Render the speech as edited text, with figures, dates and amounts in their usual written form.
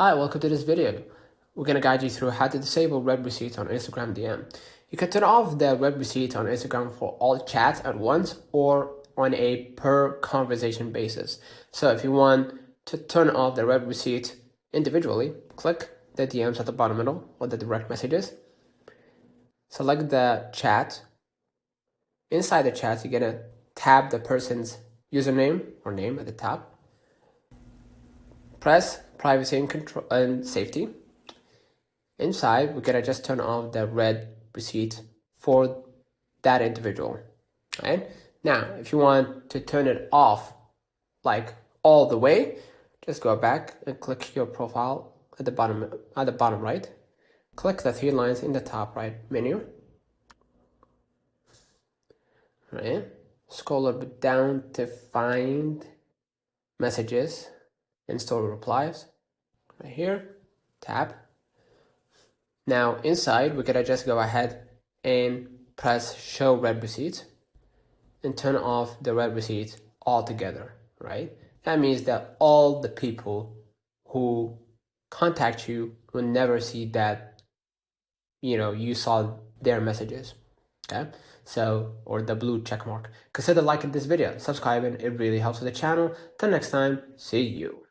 Hi, welcome to this video. We're going to guide you through how to disable read receipts on Instagram DM. You can turn off the read receipt on Instagram for all chats at once or on a per conversation basis. So if you want to turn off the read receipt individually, click the DMs at the bottom middle or the direct messages. Select the chat. Inside the chat, you're going to tab the person's username or name at the top. Press privacy and control and safety. Inside, we're gonna just turn off the read receipt for that individual, right? Now, if you want to turn it off like all the way, just go back and click your profile at the bottom right. Click the three lines in the top right menu. Right? Scroll a bit down to find messages and story replies. Right here, tap. Now inside, we're gonna just go ahead and press show read receipt and turn off the read receipt altogether, right? That means that all the people who contact you will never see that, you saw their messages, okay? So, or the blue check mark. Consider liking this video, subscribing, it really helps with the channel. Till next time, see you.